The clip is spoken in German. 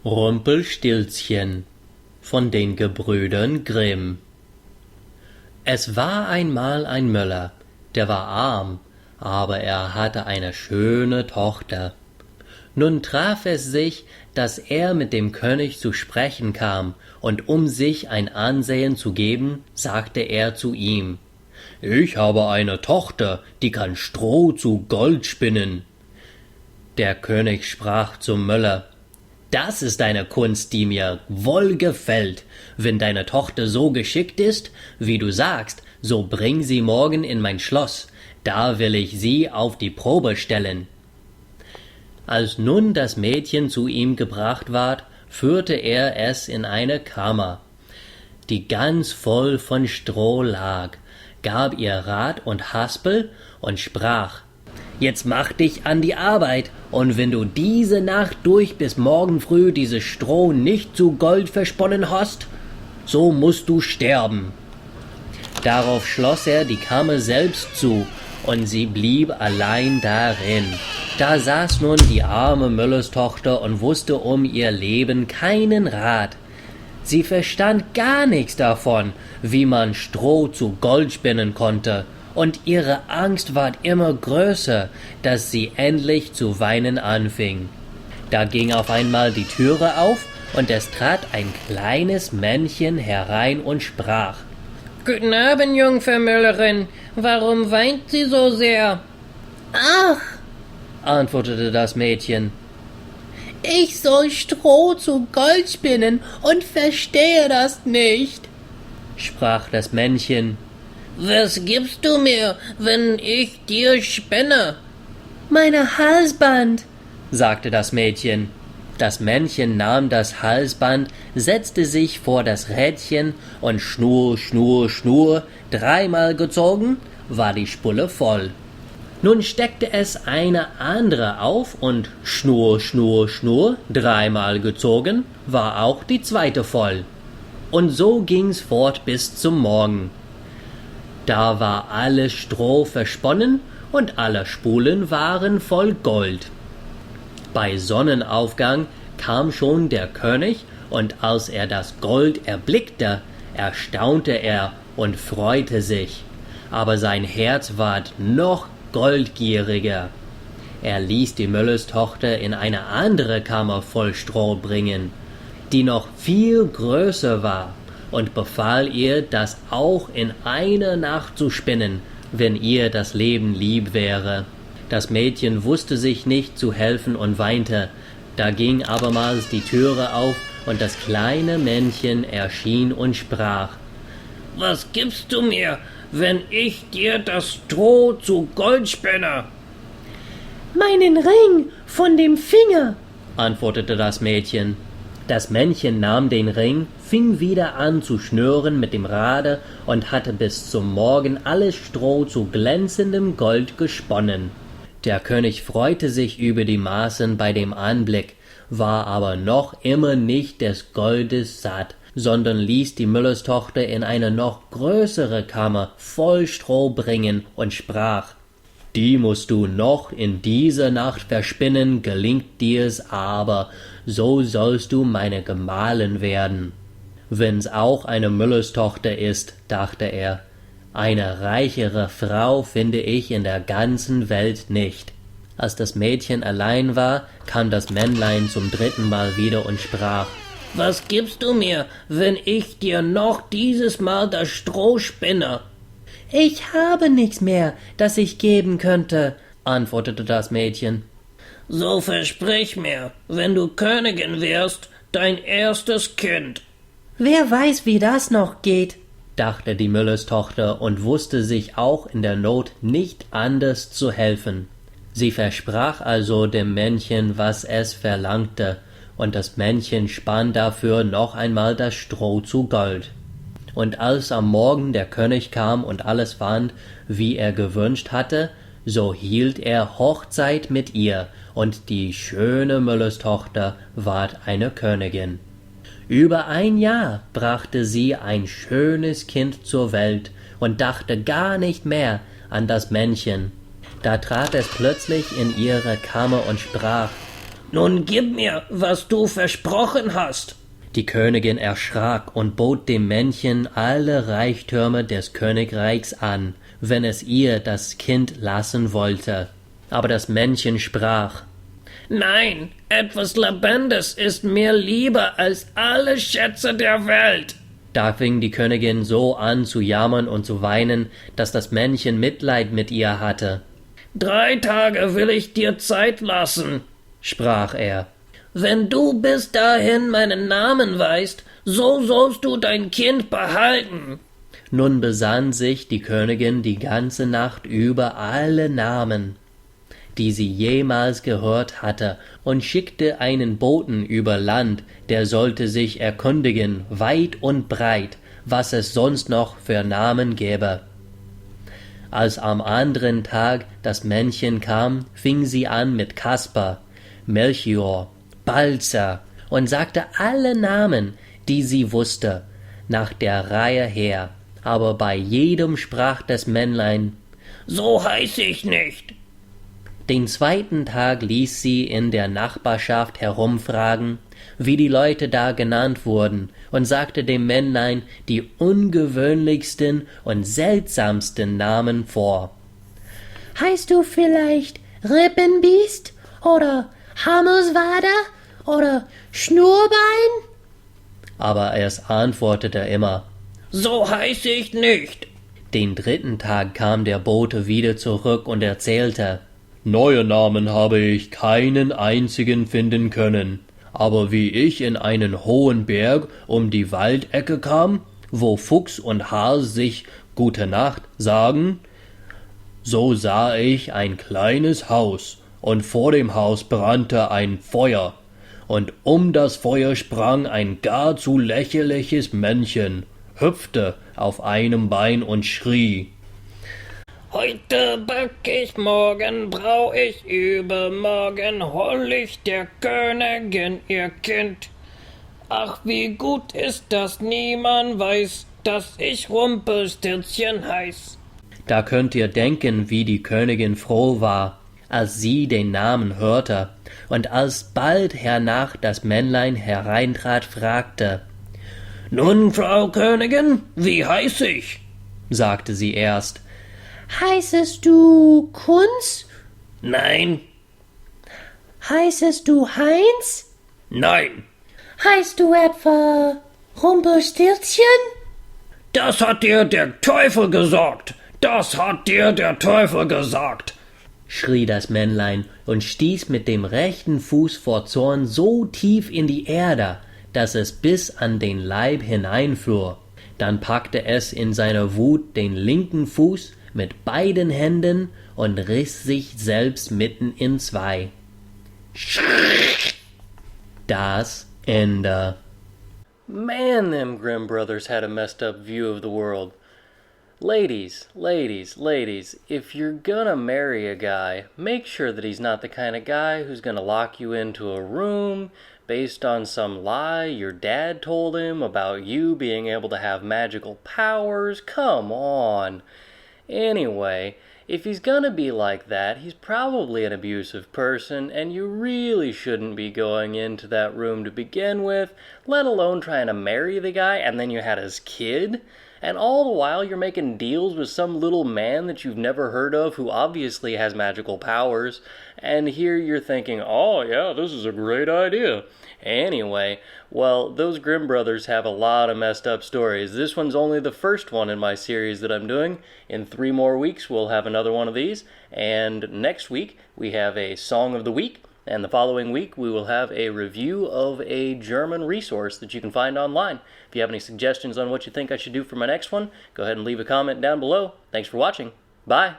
Rumpelstilzchen von den Gebrüdern Grimm. Es war einmal ein Müller, der war arm, aber er hatte eine schöne Tochter. Nun traf es sich, dass er mit dem König zu sprechen kam, und um sich ein Ansehen zu geben, sagte er zu ihm: »Ich habe eine Tochter, die kann Stroh zu Gold spinnen.« Der König sprach zum Müller: »Das ist eine Kunst, die mir wohl gefällt. Wenn deine Tochter so geschickt ist, wie du sagst, so bring sie morgen in mein Schloss, da will ich sie auf die Probe stellen.« Als nun das Mädchen zu ihm gebracht ward, führte er es in eine Kammer, die ganz voll von Stroh lag, gab ihr Rat und Haspel und sprach: »Jetzt mach dich an die Arbeit, und wenn du diese Nacht durch bis morgen früh dieses Stroh nicht zu Gold versponnen hast, so musst du sterben.« Darauf schloss er die Kammer selbst zu, und sie blieb allein darin. Da saß nun die arme Müllerstochter und wusste um ihr Leben keinen Rat. Sie verstand gar nichts davon, wie man Stroh zu Gold spinnen konnte, und ihre Angst ward immer größer, dass sie endlich zu weinen anfing. Da ging auf einmal die Türe auf, und es trat ein kleines Männchen herein und sprach: »Guten Abend, Jungfer Müllerin. Warum weint sie so sehr?« »Ach«, antwortete das Mädchen, »ich soll Stroh zu Gold spinnen und verstehe das nicht«, sprach das Männchen. »Was gibst du mir, wenn ich dir spinne?« »Meine Halsband«, sagte das Mädchen. Das Männchen nahm das Halsband, setzte sich vor das Rädchen und Schnur, Schnur, Schnur, dreimal gezogen, war die Spulle voll. Nun steckte es eine andere auf und Schnur, Schnur, Schnur, dreimal gezogen, war auch die zweite voll. Und so ging's fort bis zum Morgen. Da war alles Stroh versponnen und alle Spulen waren voll Gold. Bei Sonnenaufgang kam schon der König, und als er das Gold erblickte, erstaunte er und freute sich. Aber sein Herz ward noch goldgieriger. Er ließ die Müllerstochter in eine andere Kammer voll Stroh bringen, die noch viel größer war, und befahl ihr, das auch in einer Nacht zu spinnen, wenn ihr das Leben lieb wäre. Das Mädchen wusste sich nicht zu helfen und weinte. Da ging abermals die Türe auf, und das kleine Männchen erschien und sprach: »Was gibst du mir, wenn ich dir das Stroh zu Gold spinne?« »Meinen Ring von dem Finger«, antwortete das Mädchen. Das Männchen nahm den Ring, fing wieder an zu schnüren mit dem Rade und hatte bis zum Morgen alles Stroh zu glänzendem Gold gesponnen. Der König freute sich über die Maßen bei dem Anblick, war aber noch immer nicht des Goldes satt, sondern ließ die Müllerstochter in eine noch größere Kammer voll Stroh bringen und sprach: »Die musst du noch in dieser Nacht verspinnen, gelingt dir's aber, so sollst du meine Gemahlin werden.« »Wenn's auch eine Müllerstochter ist«, dachte er, »eine reichere Frau finde ich in der ganzen Welt nicht.« Als das Mädchen allein war, kam das Männlein zum dritten Mal wieder und sprach: »Was gibst du mir, wenn ich dir noch dieses Mal das Stroh spinne?« »Ich habe nichts mehr, das ich geben könnte«, antwortete das Mädchen. »So versprich mir, wenn du Königin wirst, dein erstes Kind.« »Wer weiß, wie das noch geht«, dachte die Müllerstochter und wusste sich auch in der Not nicht anders zu helfen. Sie versprach also dem Männchen, was es verlangte, und das Männchen spann dafür noch einmal das Stroh zu Gold. Und als am Morgen der König kam und alles fand, wie er gewünscht hatte, so hielt er Hochzeit mit ihr, und die schöne Müllerstochter ward eine Königin. Über ein Jahr brachte sie ein schönes Kind zur Welt und dachte gar nicht mehr an das Männchen. Da trat es plötzlich in ihre Kammer und sprach: Nun gib mir, was du versprochen hast. Die Königin erschrak und bot dem Männchen alle Reichtümer des Königreichs an, wenn es ihr das Kind lassen wollte. Aber das Männchen sprach: Nein, etwas Lebendes ist mir lieber als alle Schätze der Welt. Da fing die Königin so an zu jammern und zu weinen, dass das Männchen Mitleid mit ihr hatte. 3 Tage will ich dir Zeit lassen, Sprach er. wenn du bis dahin meinen Namen weißt, so sollst du dein Kind behalten. Nun besann sich die Königin die ganze Nacht über alle Namen, die sie jemals gehört hatte, und schickte einen Boten über Land, der sollte sich erkundigen, weit und breit, was es sonst noch für Namen gäbe. Als am anderen Tag das Männchen kam, fing sie an mit Kasper, Melchior, Balzer und sagte alle Namen, die sie wusste, nach der Reihe her, aber bei jedem sprach das Männlein: So heiß ich nicht. Den zweiten Tag ließ sie in der Nachbarschaft herumfragen, wie die Leute da genannt wurden, und sagte dem Männlein die ungewöhnlichsten und seltsamsten Namen vor. Heißt du vielleicht Rippenbiest oder Hammelswader oder Schnurbein? Aber es antwortete immer. So heiß ich nicht. Den dritten Tag kam der Bote wieder zurück und erzählte: Neue Namen habe ich keinen einzigen finden können, aber wie ich in einen hohen Berg um die Waldecke kam, wo Fuchs und Hase sich Gute Nacht sagen, so sah ich ein kleines Haus, und vor dem Haus brannte ein Feuer, und um das Feuer sprang ein gar zu lächerliches Männchen, hüpfte auf einem Bein und schrie: Heute back ich, morgen brau ich, übermorgen hol ich der Königin ihr Kind. Ach, wie gut ist, dass niemand weiß, dass ich Rumpelstilzchen heiß. Da könnt ihr denken, wie die Königin froh war, als sie den Namen hörte, und als bald hernach das Männlein hereintrat, fragte: Nun, Frau Königin, wie heiß ich? Sagte sie erst. Heißest du Kunz? Nein, Heißest du Heinz? nein, Heißt du etwa Rumpelstilzchen? das hat dir der Teufel gesagt. Das hat dir der Teufel gesagt. Schrie das Männlein und stieß mit dem rechten Fuß vor Zorn so tief in die Erde, dass es bis an den Leib hineinfuhr. Dann packte es in seiner Wut den linken Fuß mit beiden Händen und riss sich selbst mitten in zwei. Das Ende. Man, them Grimm brothers had a messed up view of the world. Ladies, if you're gonna marry a guy, make sure that he's not the kind of guy who's gonna lock you into a room based on some lie your dad told him about you being able to have magical powers. Come on. Anyway, if he's gonna be like that, he's probably an abusive person, and you really shouldn't be going into that room to begin with, let alone trying to marry the guy, and then you had his kid. And all the while you're making deals with some little man that you've never heard of who obviously has magical powers, and here you're thinking, oh yeah, this is a great idea. Anyway, well, those Grimm brothers have a lot of messed up stories. This one's only the first one in my series that I'm doing. In 3 more weeks we'll have another one of these, and next week we have a Song of the Week, and the following week we will have a review of a German resource that you can find online. If you have any suggestions on what you think I should do for my next one, go ahead and leave a comment down below. Thanks for watching. Bye!